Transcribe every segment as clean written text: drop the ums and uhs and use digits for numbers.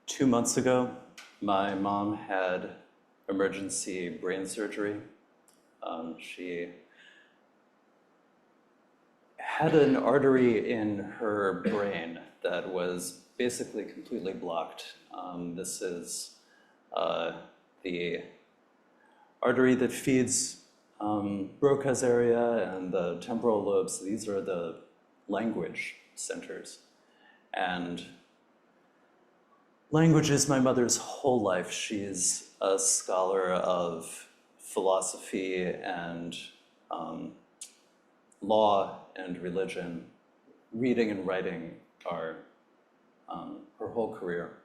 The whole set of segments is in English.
2 months ago, my mom had emergency brain surgery. She had an artery in her brain that was basically completely blocked. This is the artery that feeds Broca's area and the temporal lobes. These are the language centers. And language is my mother's whole life. She's a scholar of philosophy and law and religion. Reading and writing are her whole career.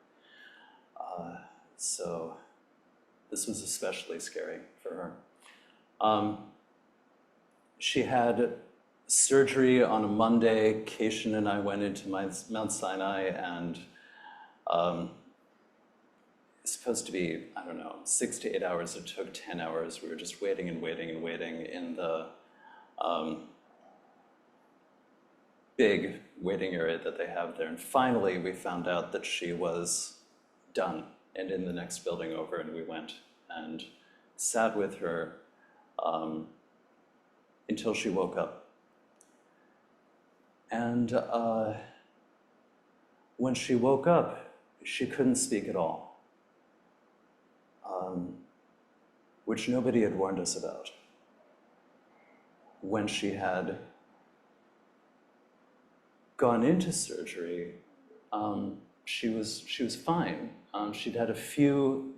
So this was especially scary for her. She had surgery on a Monday. Keishan and I went into Mount Sinai, and it's supposed to be, 6 to 8 hours. It took 10 hours. We were just waiting and waiting and waiting in the big waiting area that they have there. And finally, we found out that she was done and in the next building over, and we went and sat with her until she woke up. And when she woke up, she couldn't speak at all, which nobody had warned us about. When she had gone into surgery, she was fine. She'd had a few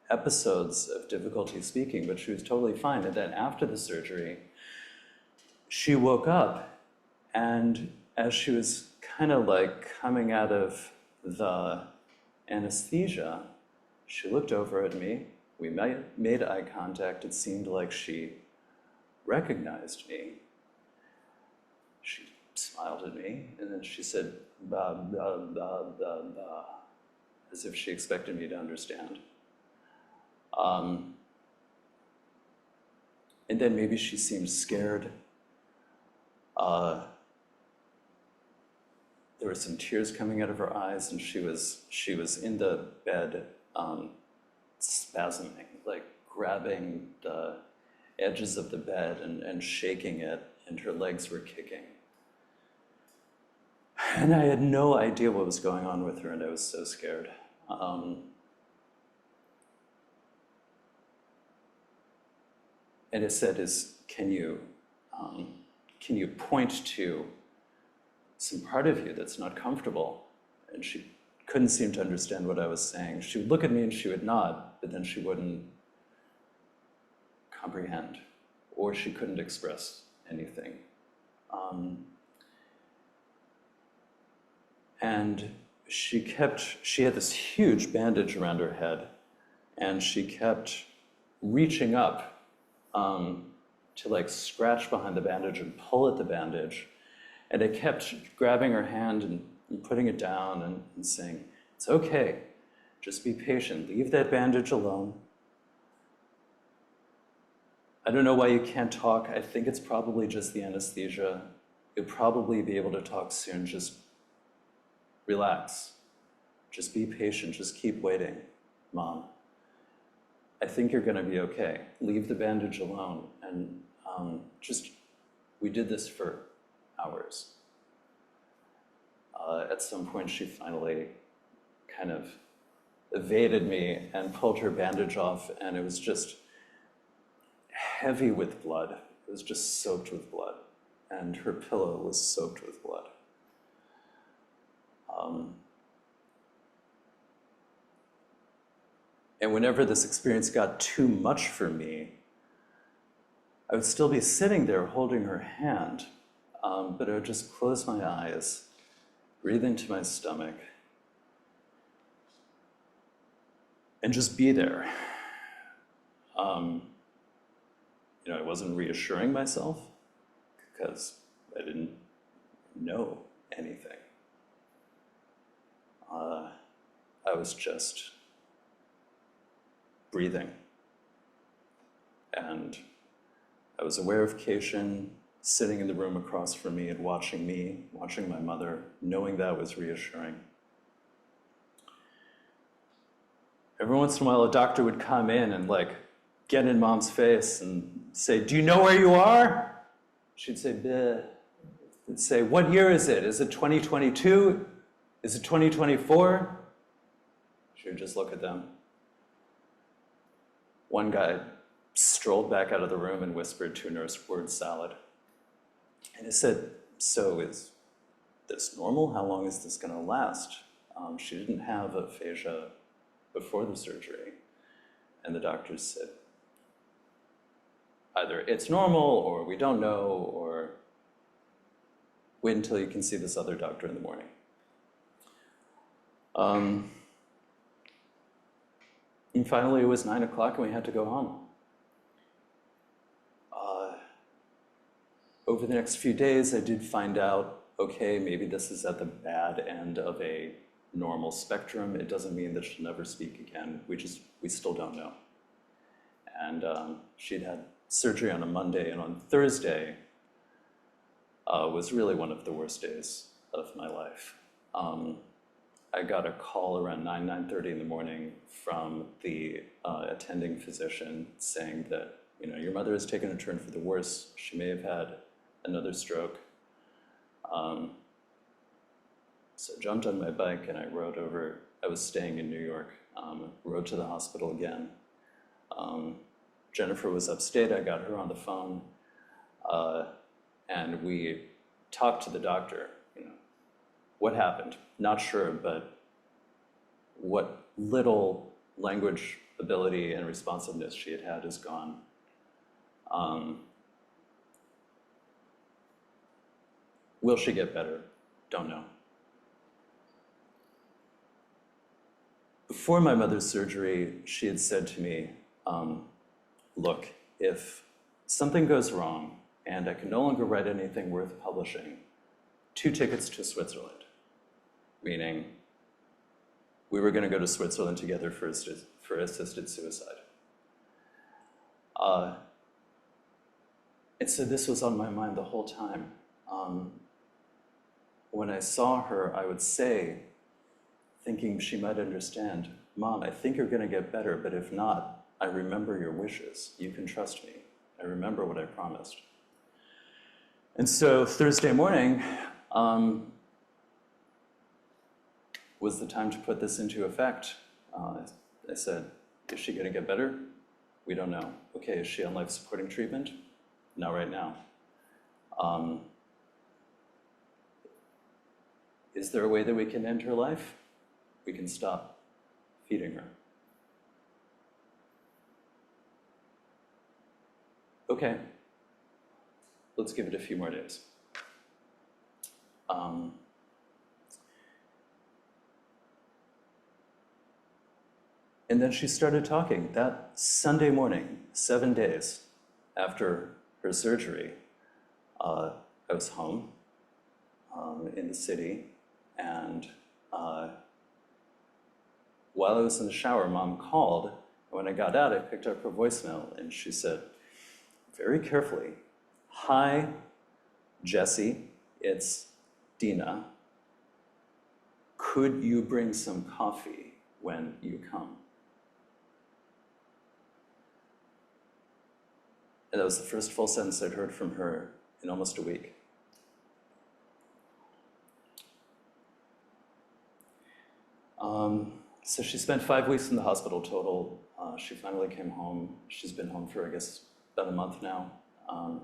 episodes of difficulty speaking, but she was totally fine. And then after the surgery, she woke up, and as she was kind of like coming out of the anesthesia, she looked over at me. We made eye contact. It seemed like she recognized me. She smiled at me, and then she said, "Ba, ba, ba, ba, ba," as if she expected me to understand. And then maybe she seemed scared. There were some tears coming out of her eyes, and she was in the bed, spasming, like grabbing the edges of the bed and shaking it, and her legs were kicking. And I had no idea what was going on with her, and I was so scared. And it said, can you point to some part of you that's not comfortable? And she couldn't seem to understand what I was saying. She would look at me and she would nod, but then she wouldn't comprehend, or she couldn't express anything. And she had this huge bandage around her head, and she kept reaching up to like scratch behind the bandage and pull at the bandage. And I kept grabbing her hand and putting it down and saying, "It's okay, just be patient, leave that bandage alone. I don't know why you can't talk. I think it's probably just the anesthesia. You'll probably be able to talk soon. Just relax. Just be patient. Just keep waiting, Mom. I think you're gonna be okay. Leave the bandage alone." And we did this for hours. At some point, she finally kind of evaded me and pulled her bandage off, and it was just heavy with blood. It was just soaked with blood, and her pillow was soaked with blood. And whenever this experience got too much for me, I would still be sitting there holding her hand, but I would just close my eyes, breathe into my stomach, and just be there. I wasn't reassuring myself because I didn't know anything. I was just breathing. And I was aware of Keishan sitting in the room across from me and watching my mother, knowing that was reassuring. Every once in a while, a doctor would come in and like get in mom's face and say, "Do you know where you are?" She'd say, "Bleh." They'd say, "What year is it? Is it 2022? Is it 2024? She would just look at them. One guy strolled back out of the room and whispered to a nurse, "Word salad." And he said, "So is this normal? How long is this going to last?" She didn't have aphasia before the surgery. And the doctors said, either it's normal, or we don't know, or wait until you can see this other doctor in the morning. And finally, it was 9 o'clock and we had to go home. Over the next few days, I did find out, okay, maybe this is at the bad end of a normal spectrum. It doesn't mean that she'll never speak again. We still don't know. And she'd had surgery on a Monday, and on Thursday was really one of the worst days of my life. I got a call around 9:30 in the morning from the attending physician saying that, your mother has taken a turn for the worse. She may have had another stroke. So I jumped on my bike and I rode over. I was staying in New York, rode to the hospital again. Jennifer was upstate. I got her on the phone, and we talked to the doctor. What happened? Not sure, but what little language ability and responsiveness she had is gone. Will she get better? Don't know. Before my mother's surgery, she had said to me, look, if something goes wrong and I can no longer write anything worth publishing, 2 tickets to Switzerland. Meaning, we were going to go to Switzerland together for assisted suicide. And so this was on my mind the whole time. When I saw her, I would say, thinking she might understand, "Mom, I think you're going to get better, but if not, I remember your wishes. You can trust me. I remember what I promised." And so Thursday morning was the time to put this into effect. I said, "Is she going to get better? We don't know. Okay, is she on life-supporting treatment? Not right now. Is there a way that we can end her life? We can stop feeding her." Okay, let's give it a few more days. And then she started talking. That Sunday morning, 7 days after her surgery, I was home in the city, and while I was in the shower, Mom called, and when I got out, I picked up her voicemail, and she said, very carefully, "Hi, Jesse, it's Dina. Could you bring some coffee when you come?" And that was the first full sentence I'd heard from her in almost a week. So she spent 5 weeks in the hospital total. She finally came home. She's been home for, I guess, about a month now, a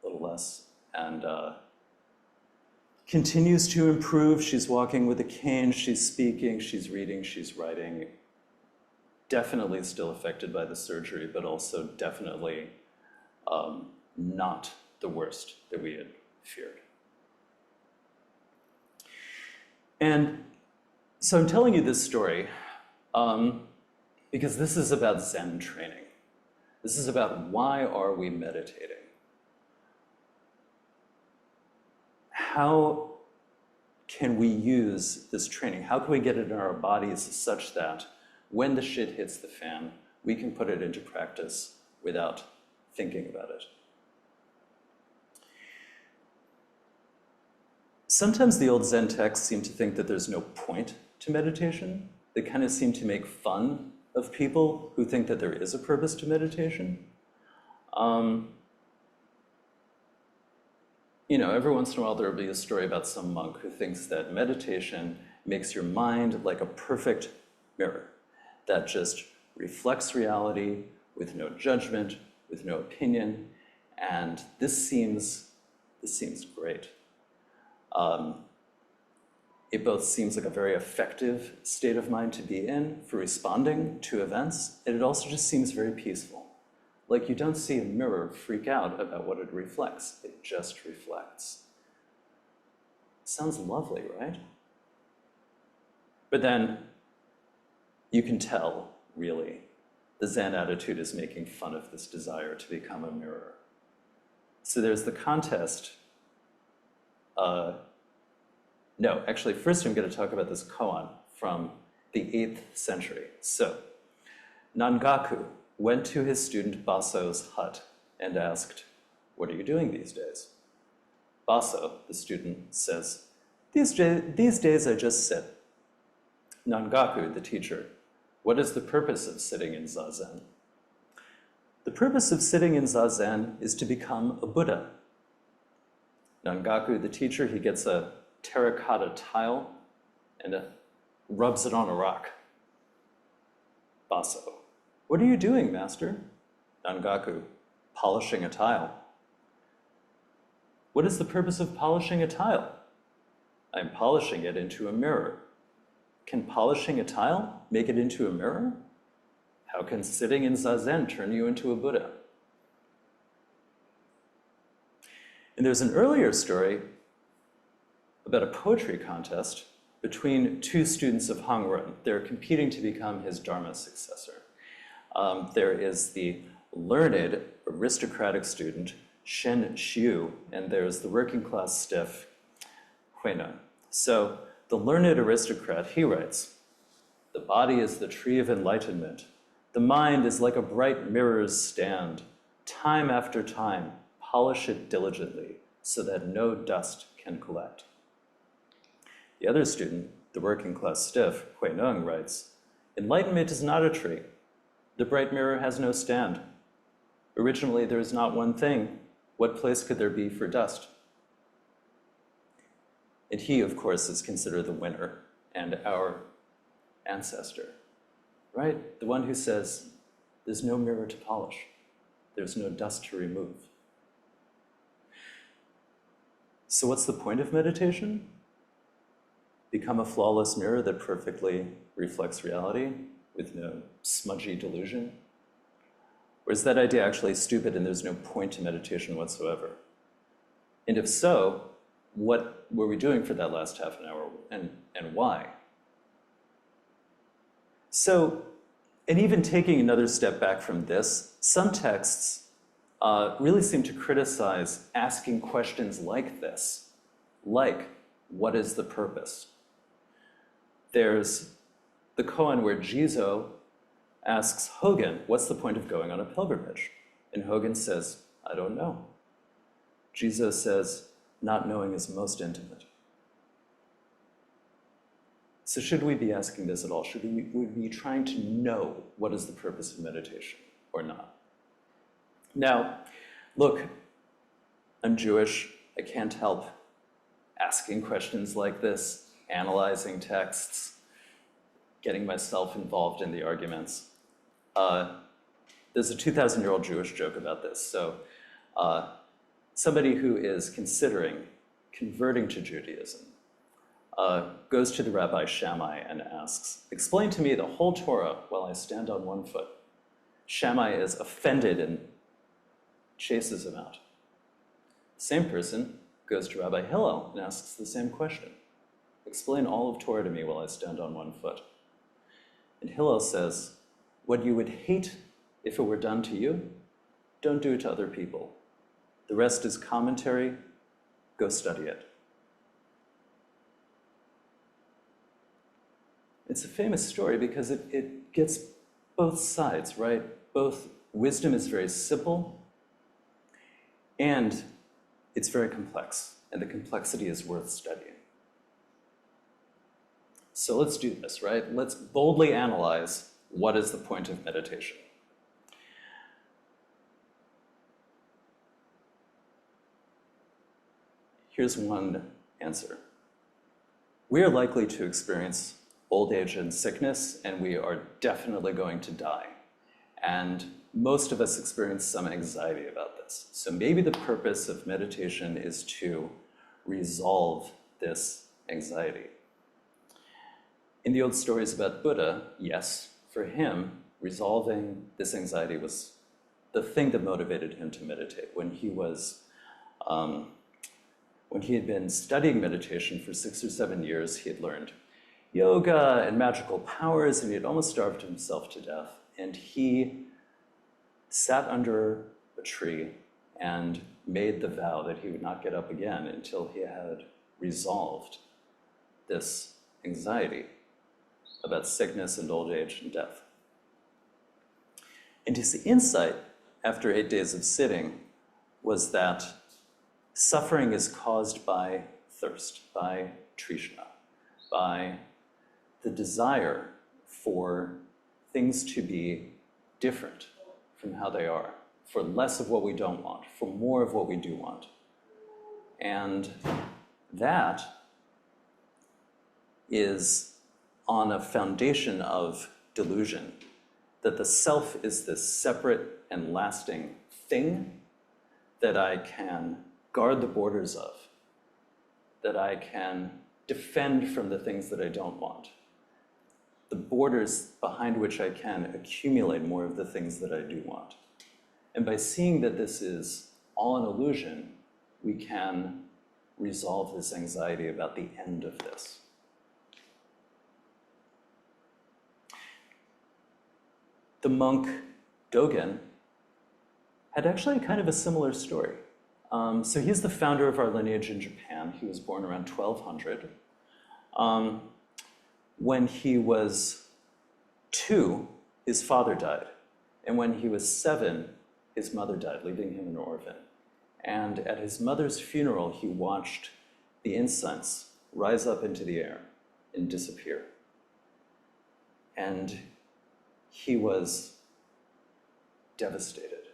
little less, and continues to improve. She's walking with a cane, she's speaking, she's reading, she's writing. Definitely still affected by the surgery, but also definitely not the worst that we had feared. And so I'm telling you this story because this is about Zen training. This is about why are we meditating? How can we use this training? How can we get it in our bodies such that when the shit hits the fan, we can put it into practice without thinking about it? Sometimes the old Zen texts seem to think that there's no point to meditation, that kind of seem to make fun of people who think that there is a purpose to meditation. Every once in a while there will be a story about some monk who thinks that meditation makes your mind like a perfect mirror that just reflects reality with no judgment, with no opinion, and this seems great. It both seems like a very effective state of mind to be in for responding to events, and it also just seems very peaceful. Like you don't see a mirror freak out about what it reflects, it just reflects. Sounds lovely, right? But then you can tell, really, the Zen attitude is making fun of this desire to become a mirror. So there's the contest. No, actually, first I'm going to talk about this koan from the 8th century. So, Nangaku went to his student Baso's hut and asked, "What are you doing these days?" Baso, the student, says, these days I just sit." Nangaku, the teacher, "What is the purpose of sitting in zazen?" "The purpose of sitting in zazen is to become a Buddha." Nangaku, the teacher, he gets a terracotta tile and rubs it on a rock. Baso, "What are you doing, master?" Nangaku, "Polishing a tile." "What is the purpose of polishing a tile?" "I'm polishing it into a mirror." "Can polishing a tile make it into a mirror?" "How can sitting in zazen turn you into a Buddha?" And there's an earlier story about a poetry contest between two students of Hangrun. They're competing to become his Dharma successor. There is the learned, aristocratic student, Shen Xiu, and there's the working class stiff, Huina. So the learned aristocrat, he writes, "The body is the tree of enlightenment. The mind is like a bright mirror's stand. Time after time, polish it diligently so that no dust can collect." The other student, the working class stiff, Hui Nung, writes, "Enlightenment is not a tree. The bright mirror has no stand. Originally, there is not one thing. What place could there be for dust?" And he, of course, is considered the winner and our ancestor, right? The one who says, there's no mirror to polish. There's no dust to remove. So what's the point of meditation? Become a flawless mirror that perfectly reflects reality with no smudgy delusion? Or is that idea actually stupid and there's no point to meditation whatsoever? And if so, what were we doing for that last half an hour and why? So, and even taking another step back from this, some texts really seem to criticize asking questions like this, like, what is the purpose? There's the koan where Jizo asks Hogen, what's the point of going on a pilgrimage? And Hogen says, I don't know. Jizo says, not knowing is most intimate. So should we be asking this at all? Should we be trying to know what is the purpose of meditation or not? Now, look, I'm Jewish. I can't help asking questions like this, analyzing texts, getting myself involved in the arguments. There's a 2,000-year-old Jewish joke about this. So somebody who is considering converting to Judaism goes to the Rabbi Shammai and asks, explain to me the whole Torah while I stand on one foot. Shammai is offended and chases him out. Same person goes to Rabbi Hillel and asks the same question. Explain all of Torah to me while I stand on one foot. And Hillel says, what you would hate if it were done to you, don't do it to other people. The rest is commentary, go study it. It's a famous story because it gets both sides, right? Both wisdom is very simple and it's very complex, and the complexity is worth studying. So let's do this, right? Let's boldly analyze what is the point of meditation. Here's one answer. We are likely to experience old age and sickness, and we are definitely going to die. And most of us experience some anxiety about this. So maybe the purpose of meditation is to resolve this anxiety. In the old stories about Buddha, yes, for him, resolving this anxiety was the thing that motivated him to meditate. When he had been studying meditation for 6 or 7 years, he had learned yoga and magical powers, and he had almost starved himself to death. And he sat under a tree and made the vow that he would not get up again until he had resolved this anxiety about sickness and old age and death. And his insight after 8 days of sitting was that suffering is caused by thirst, by trishna, by the desire for things to be different from how they are, for less of what we don't want, for more of what we do want. And that is on a foundation of delusion, that the self is this separate and lasting thing that I can guard the borders of, that I can defend from the things that I don't want, the borders behind which I can accumulate more of the things that I do want. And by seeing that this is all an illusion, we can resolve this anxiety about the end of this. The monk Dogen had actually kind of a similar story. So he's the founder of our lineage in Japan. He was born around 1200. When he was 2, his father died. And when he was 7, his mother died, leaving him an orphan. And at his mother's funeral, he watched the incense rise up into the air and disappear. And he was devastated.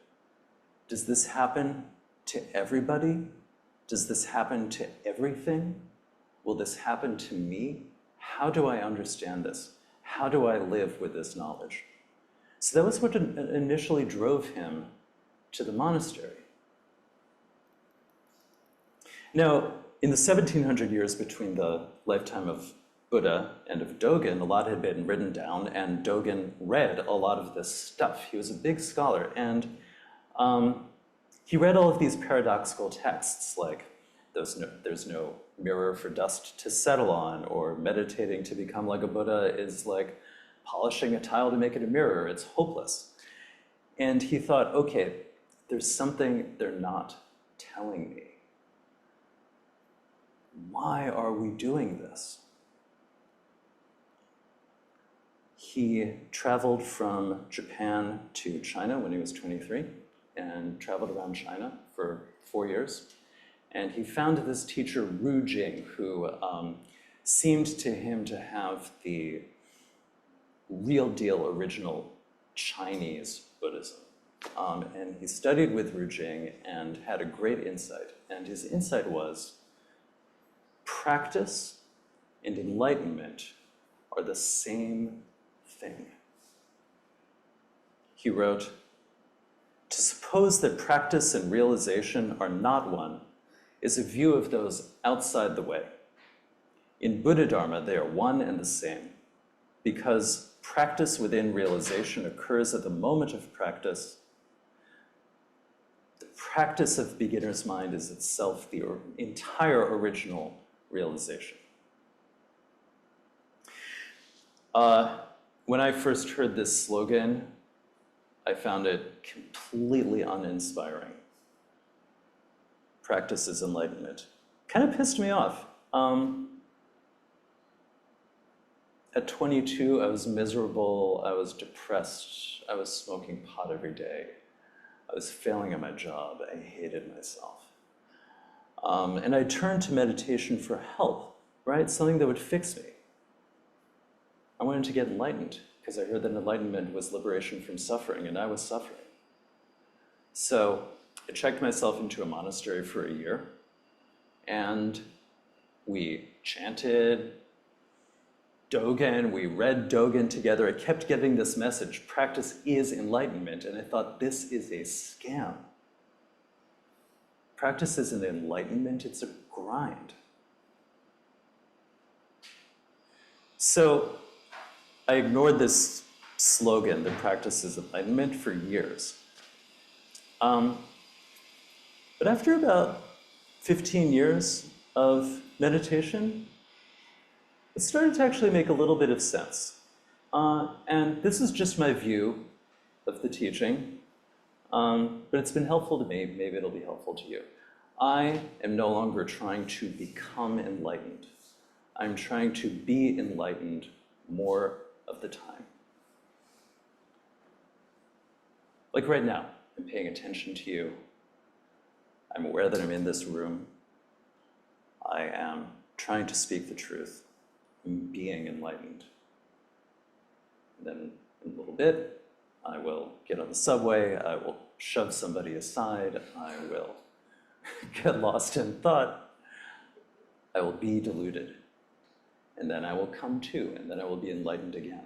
Does this happen to everybody? Does this happen to everything? Will this happen to me? How do I understand this? How do I live with this knowledge? So that was what initially drove him to the monastery. Now, in the 1700 years between the lifetime of Buddha and of Dogen, a lot had been written down, and Dogen read a lot of this stuff. He was a big scholar, and he read all of these paradoxical texts, like there's no mirror for dust to settle on, or meditating to become like a Buddha is like polishing a tile to make it a mirror. It's hopeless. And he thought, okay, there's something they're not telling me. Why are we doing this? He traveled from Japan to China when he was 23 and traveled around China for 4 years. And he found this teacher, Ru Jing, who seemed to him to have the real deal original Chinese Buddhism. And he studied with Ru Jing and had a great insight. And his insight was, practice and enlightenment are the same thing. He wrote, "To suppose that practice and realization are not one is a view of those outside the way. In Buddha Dharma, they are one and the same, because practice within realization occurs at the moment of practice. The practice of beginner's mind is itself the entire original realization." When I first heard this slogan, I found it completely uninspiring. Practice is enlightenment. Kind of pissed me off. At 22, I was miserable, I was depressed, I was smoking pot every day, I was failing at my job, I hated myself. And I turned to meditation for help, right? Something that would fix me. I wanted to get enlightened because I heard that enlightenment was liberation from suffering, and I was suffering. So I checked myself into a monastery for a year, and we chanted Dogen, we read Dogen together. I kept getting this message, practice is enlightenment, and I thought, this is a scam. Practice isn't enlightenment, it's a grind. So I ignored this slogan that practice is enlightenment for years. But after about 15 years of meditation, it started to actually make a little bit of sense. And this is just my view of the teaching, but it's been helpful to me. Maybe it'll be helpful to you. I am no longer trying to become enlightened. I'm trying to be enlightened more of the time. Like right now, I'm paying attention to you. I'm aware that I'm in this room. I am trying to speak the truth. I'm being enlightened. And then in a little bit, I will get on the subway, I will shove somebody aside, I will get lost in thought, I will be deluded. And then I will come to, and then I will be enlightened again.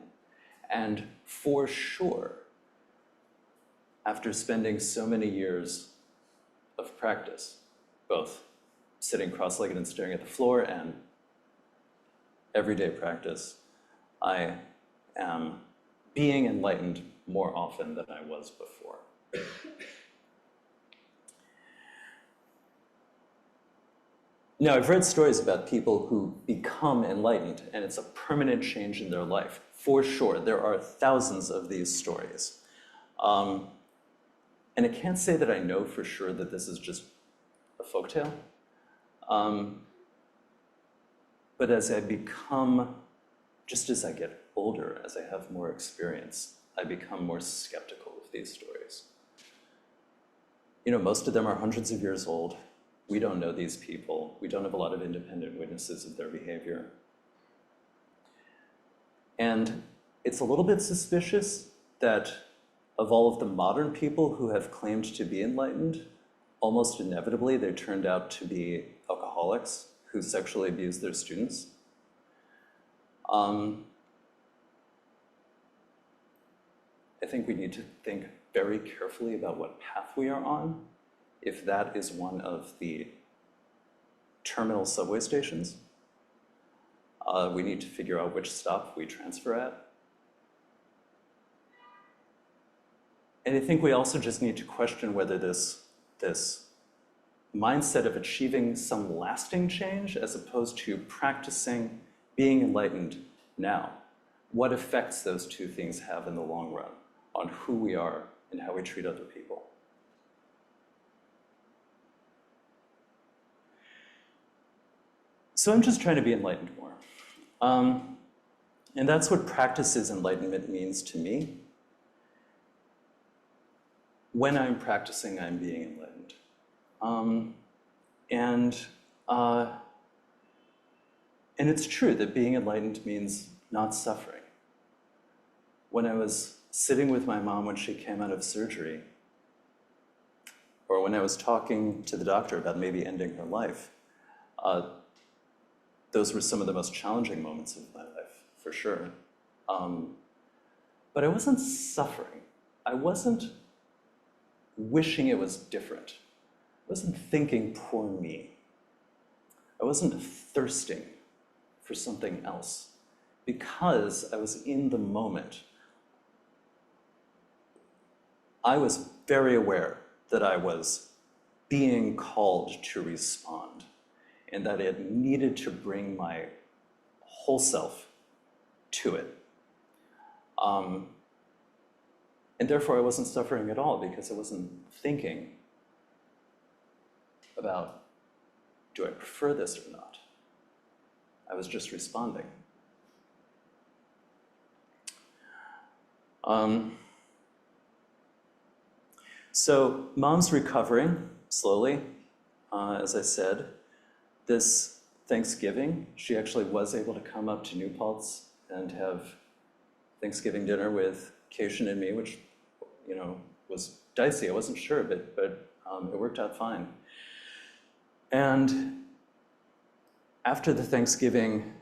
And for sure, after spending so many years of practice, both sitting cross-legged and staring at the floor and everyday practice, I am being enlightened more often than I was before. Now, I've read stories about people who become enlightened, and it's a permanent change in their life. For sure, there are thousands of these stories. And I can't say that I know for sure that this is just a folktale. But as I become, just as I get older, as I have more experience, I become more skeptical of these stories. You know, most of them are hundreds of years old. We don't know these people. We don't have a lot of independent witnesses of their behavior. And it's a little bit suspicious that of all of the modern people who have claimed to be enlightened, almost inevitably they turned out to be alcoholics who sexually abused their students. I think we need to think very carefully about what path we are on, if that is one of the terminal subway stations. We need to figure out which stop we transfer at. And I think we also just need to question whether this mindset of achieving some lasting change as opposed to practicing being enlightened now, what effects those two things have in the long run on who we are and how we treat other people. So I'm just trying to be enlightened more. And that's what practices enlightenment means to me. When I'm practicing, I'm being enlightened. And it's true that being enlightened means not suffering. When I was sitting with my mom when she came out of surgery, or when I was talking to the doctor about maybe ending her life, those were some of the most challenging moments of my life, for sure. But I wasn't suffering. I wasn't wishing it was different. I wasn't thinking, poor me. I wasn't thirsting for something else because I was in the moment. I was very aware that I was being called to respond and that it needed to bring my whole self to it. And therefore I wasn't suffering at all because I wasn't thinking about, do I prefer this or not? I was just responding. So mom's recovering slowly, as I said. This Thanksgiving, she actually was able to come up to New Paltz and have Thanksgiving dinner with Keishin and me, which, you know, was dicey. I wasn't sure, but it worked out fine. And after the Thanksgiving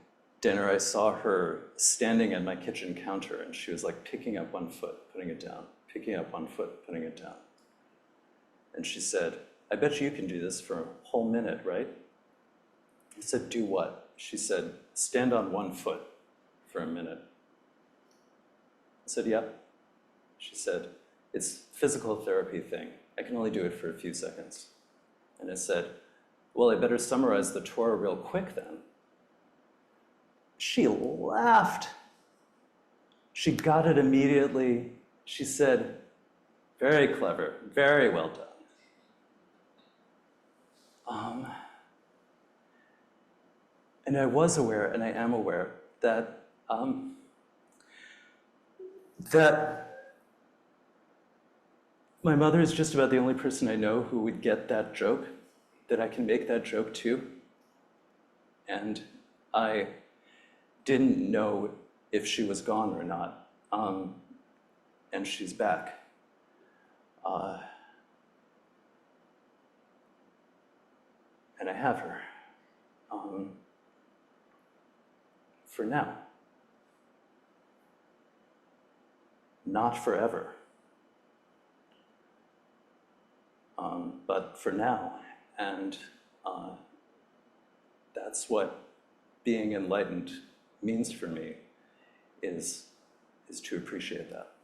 dinner, I saw her standing at my kitchen counter, and she was like picking up one foot, putting it down, picking up one foot, putting it down. And she said, "I bet you can do this for a whole minute, right?" I said, "Do what?" She said, "Stand on one foot for a minute." I said, "Yep." She said, "It's a physical therapy thing. I can only do it for a few seconds." And I said, "Well, I better summarize the Torah real quick then." She laughed. She got it immediately. She said, "Very clever, very well done." And I was aware, and I am aware, that that my mother is just about the only person I know who would get that joke, that I can make that joke too. And I didn't know if she was gone or not. And she's back. And I have her. For now. Not forever. But for now. And that's what being enlightened means for me, is to appreciate that.